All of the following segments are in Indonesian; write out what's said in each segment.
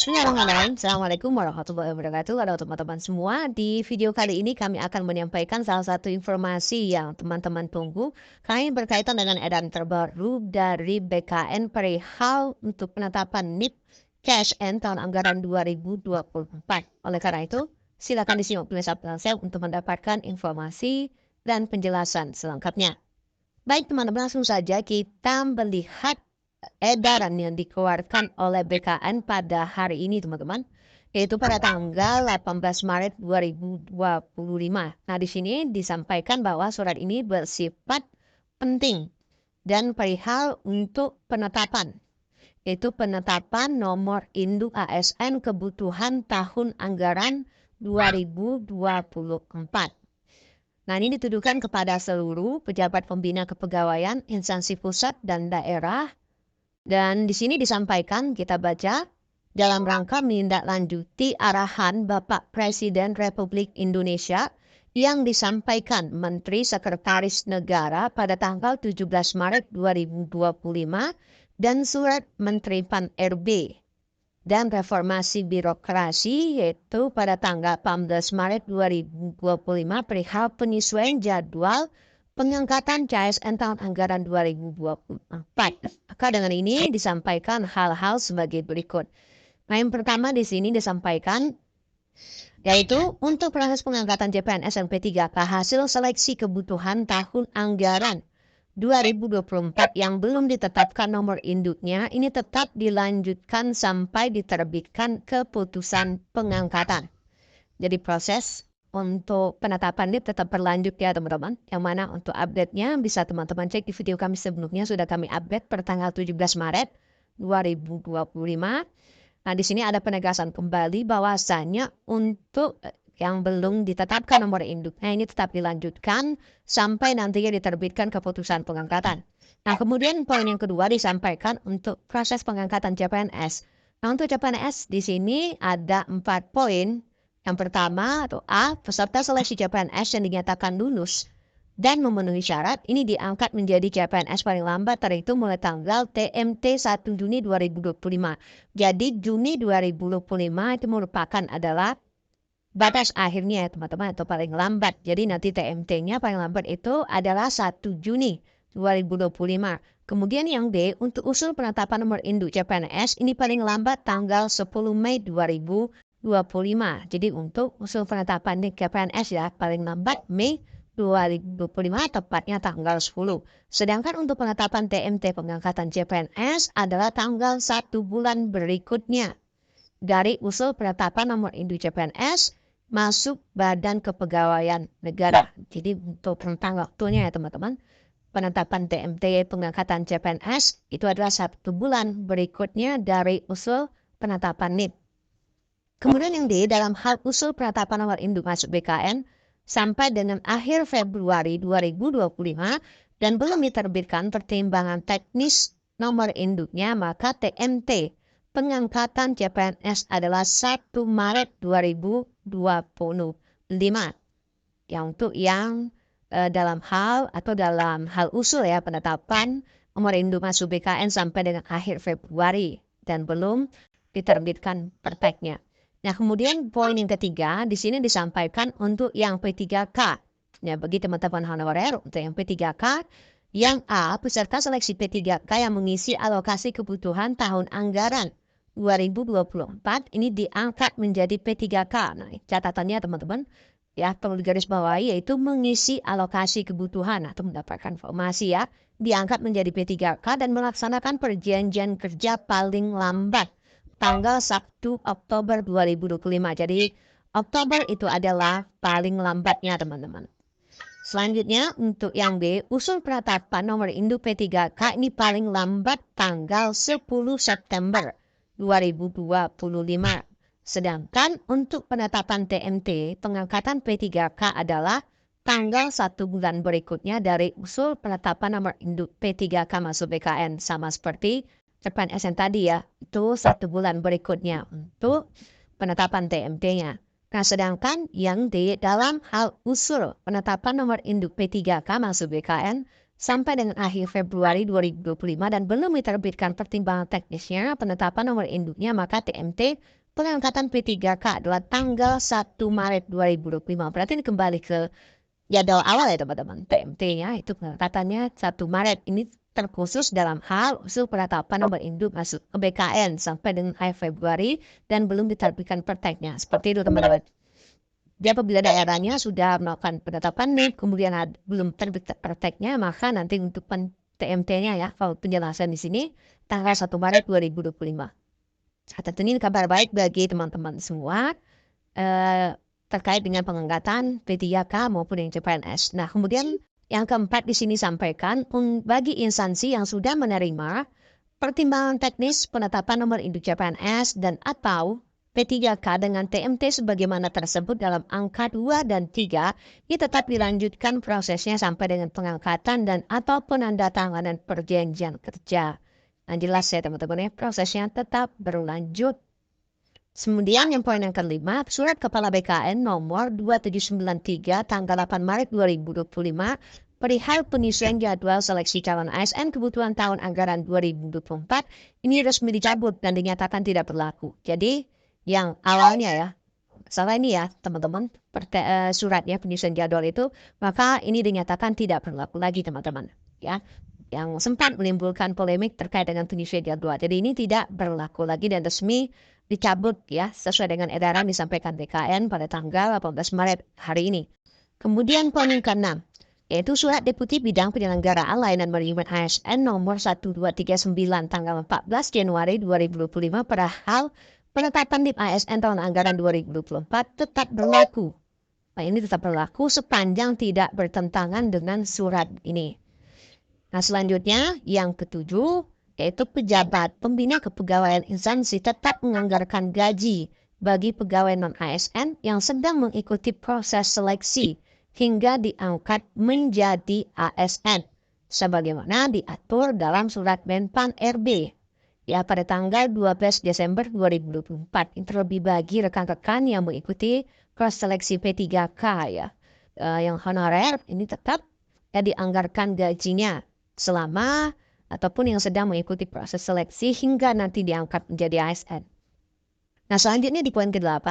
Bismillahirrahmanirrahim. Assalamualaikum warahmatullahi wabarakatuh. Halo teman-teman semua. Di video kali ini kami akan menyampaikan salah satu informasi yang teman-teman tunggu. Kami berkaitan dengan edaran terbaru dari BKN perihal untuk penetapan NIP Cash N tahun anggaran 2024. Oleh karena itu, silakan disimak penjelasan saya untuk mendapatkan informasi dan penjelasan selengkapnya. Baik teman-teman, langsung saja kita melihat edaran yang dikeluarkan oleh BKN pada hari ini teman-teman, yaitu pada tanggal 18 Maret 2025. Nah, di sini disampaikan bahwa surat ini bersifat penting dan perihal untuk penetapan, yaitu penetapan nomor induk ASN kebutuhan tahun anggaran 2024. Nah, ini ditujukan kepada seluruh pejabat pembina kepegawaian, instansi pusat dan daerah. Dan di sini disampaikan, kita baca, dalam rangka menindaklanjuti arahan Bapak Presiden Republik Indonesia yang disampaikan Menteri Sekretaris Negara pada tanggal 17 Maret 2025 dan surat Menteri Pan-RB dan reformasi birokrasi yaitu pada tanggal 18 Maret 2025 perihal penyesuaian jadwal pengangkatan CASN tahun anggaran 2024. Maka dengan ini disampaikan hal-hal sebagai berikut. Nah, yang pertama di sini disampaikan yaitu untuk proses pengangkatan CPNS dan P3K hasil seleksi kebutuhan tahun anggaran 2024 yang belum ditetapkan nomor induknya ini tetap dilanjutkan sampai diterbitkan keputusan pengangkatan. Jadi proses untuk penetapan NIP tetap berlanjut ya teman-teman. Yang mana untuk update-nya bisa teman-teman cek di video kami sebelumnya, sudah kami update per tanggal 17 Maret 2025. Nah, di sini ada penegasan kembali bahwasanya untuk yang belum ditetapkan nomor induknya ini tetap dilanjutkan sampai nantinya diterbitkan keputusan pengangkatan. Nah, kemudian poin yang kedua disampaikan untuk proses pengangkatan CPNS. Nah, untuk CPNS di sini ada 4 poin. Yang pertama atau A, peserta seleksi CPNS yang dinyatakan lulus dan memenuhi syarat ini diangkat menjadi CPNS paling lambat terhitung mulai tanggal TMT 1 Juni 2025. Jadi Juni 2025 itu merupakan adalah batas akhirnya ya teman-teman, atau paling lambat. Jadi nanti TMT-nya paling lambat itu adalah 1 Juni 2025. Kemudian yang D, untuk usul penetapan nomor induk CPNS ini paling lambat tanggal 10 Mei 2025. Jadi untuk usul penetapan CPNS ya paling lambat Mei 2025 tepatnya tanggal 10. Sedangkan untuk penetapan TMT pengangkatan CPNS adalah tanggal 1 bulan berikutnya dari usul penetapan nomor induk CPNS masuk Badan Kepegawaian Negara. Jadi untuk rentang waktunya ya teman-teman, penetapan TMT pengangkatan CPNS itu adalah 1 bulan berikutnya dari usul penetapan NIP. Kemudian yang D, dalam hal usul penetapan nomor induk masuk BKN sampai dengan akhir Februari 2025 dan belum diterbitkan pertimbangan teknis nomor induknya, maka TMT pengangkatan CPNS adalah 1 Maret 2025. Yang untuk yang dalam hal usul ya penetapan nomor induk masuk BKN sampai dengan akhir Februari dan belum diterbitkan perteknya. Nah, kemudian poin yang ketiga di sini disampaikan untuk yang P3K. Ya, bagi teman-teman honorer untuk yang P3K, yang A, peserta seleksi P3K yang mengisi alokasi kebutuhan tahun anggaran 2024 ini diangkat menjadi P3K. Nah, catatannya teman-teman ya perlu digarisbawahi yaitu mengisi alokasi kebutuhan atau mendapatkan informasi ya, diangkat menjadi P3K dan melaksanakan perjanjian kerja paling lambat tanggal 1 Oktober 2025. Jadi Oktober itu adalah paling lambatnya teman-teman. Selanjutnya untuk yang B, usul penetapan nomor induk P3K ini paling lambat tanggal 10 September 2025. Sedangkan untuk penetapan TMT pengangkatan P3K adalah tanggal 1 bulan berikutnya dari usul penetapan nomor induk P3K masuk BKN, sama seperti CPNS yang tadi ya, itu 1 bulan berikutnya untuk penetapan TMT-nya. Nah, sedangkan yang di dalam hal usul penetapan nomor induk P3K masuk BKN sampai dengan akhir Februari 2025 dan belum diterbitkan pertimbangan teknisnya penetapan nomor induknya, maka TMT pengangkatan P3K adalah tanggal 1 Maret 2025. Berarti ini kembali ke jadwal awal ya teman-teman. TMT-nya itu pengangkatannya 1 Maret. Ini terkhusus dalam hal usul penetapan nomor induk masuk ke BKN sampai dengan akhir Februari dan belum diterbitkan perteknya. Seperti itu teman-teman. Jadi apabila daerahnya sudah melakukan penetapan NIP, kemudian belum terbit prakteknya, maka nanti untuk TMT-nya ya, kalau penjelasan di sini, tanggal 1 Maret 2025. Tentunya kabar baik bagi teman-teman semua terkait dengan pengangkatan P3K maupun yang CPNS. Nah, kemudian yang keempat di sini sampaikan, bagi instansi yang sudah menerima pertimbangan teknis penetapan nomor induk CPNS dan atau P3K dengan TMT sebagaimana tersebut dalam angka 2 dan 3, ini tetap dilanjutkan prosesnya sampai dengan pengangkatan dan atau penandatanganan perjanjian kerja. Nah, jelas ya teman-teman ya, prosesnya tetap berlanjut. Kemudian yang poin yang kelima, surat Kepala BKN nomor 2793 tanggal 8 Maret 2025 perihal penyesuaian jadwal seleksi calon ASN kebutuhan tahun anggaran 2024 ini resmi dicabut dan dinyatakan tidak berlaku. Jadi yang awalnya ya, salah ini ya teman-teman, suratnya penyesuaian jadwal itu, maka ini dinyatakan tidak berlaku lagi teman-teman. Ya, yang sempat menimbulkan polemik terkait dengan penyesuaian jadwal. Jadi ini tidak berlaku lagi dan resmi dicabut ya, sesuai dengan edaran disampaikan BKN pada tanggal 18 Maret hari ini. Kemudian poin yang ke-6, yaitu surat Deputi Bidang Penyelenggaraan Layanan Manajemen ASN nomor 1239 tanggal 14 Januari 2025 perihal penetapan NIP ASN tahun anggaran 2024 tetap berlaku. Nah, ini tetap berlaku sepanjang tidak bertentangan dengan surat ini. Nah, selanjutnya yang ketujuh, yaitu pejabat pembina kepegawaian instansi tetap menganggarkan gaji bagi pegawai non-ASN yang sedang mengikuti proses seleksi hingga diangkat menjadi ASN, sebagaimana diatur dalam surat Menpan RB. Ya, pada tanggal 12 Desember 2024. Ini terlebih bagi rekan-rekan yang mengikuti cross seleksi P3K ya. Yang honorer ini tetap ya dianggarkan gajinya selama ataupun yang sedang mengikuti proses seleksi hingga nanti diangkat menjadi ASN. Nah, selanjutnya di poin ke-8,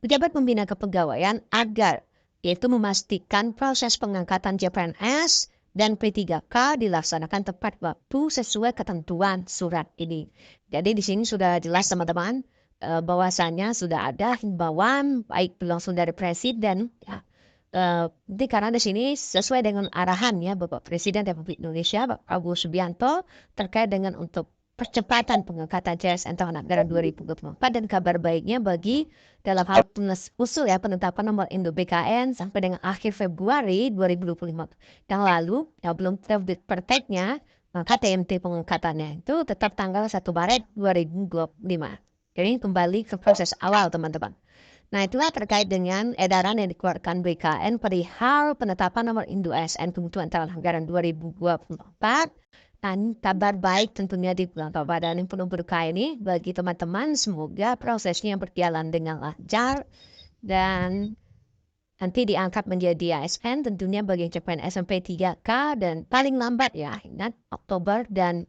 pejabat pembina kepegawaian agar yaitu memastikan proses pengangkatan CPNS dan P3K dilaksanakan tepat waktu sesuai ketentuan surat ini. Jadi di sini sudah jelas teman-teman bahwasannya sudah ada himbauan baik langsung dari Presiden ya. Jadi karena di sini sesuai dengan arahan ya Bapak Presiden Republik Indonesia Bapak Prabowo Subianto terkait dengan untuk percepatan pengangkatan CSN tahun anggaran 2024 dan kabar baiknya bagi dalam hal usul ya penetapan nomor induk BKN sampai dengan akhir Februari 2025. Yang lalu ya belum terbit perteknya, maka TMT pengangkatannya itu tetap tanggal 1 Maret 2025. Jadi kembali ke proses awal teman-teman. Nah, itulah terkait dengan edaran yang dikeluarkan BKN perihal penetapan nomor induk ASN kebutuhan tahun anggaran 2024. Dan kabar baik tentunya di bulan Ramadan yang penuh berkah ini bagi teman-teman. Semoga prosesnya berjalan dengan lancar dan nanti diangkat menjadi ASN tentunya bagi yang CPNS sampai 3K dan paling lambat ya ingat Oktober dan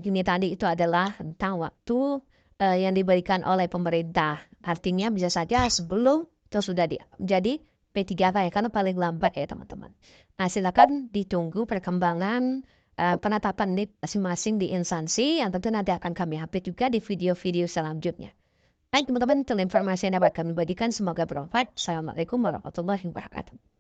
Juni tadi itu adalah rentang waktu yang diberikan oleh pemerintah. Artinya bisa saja sebelum itu sudah jadi P3K ya, karena paling lambat ya teman-teman. Nah, silakan ditunggu perkembangan penetapan NIP masing-masing di instansi yang tentu nanti akan kami update juga di video-video selanjutnya. Baik teman-teman, itu informasi yang dapat kami bagikan. Semoga bermanfaat. Assalamualaikum warahmatullahi wabarakatuh.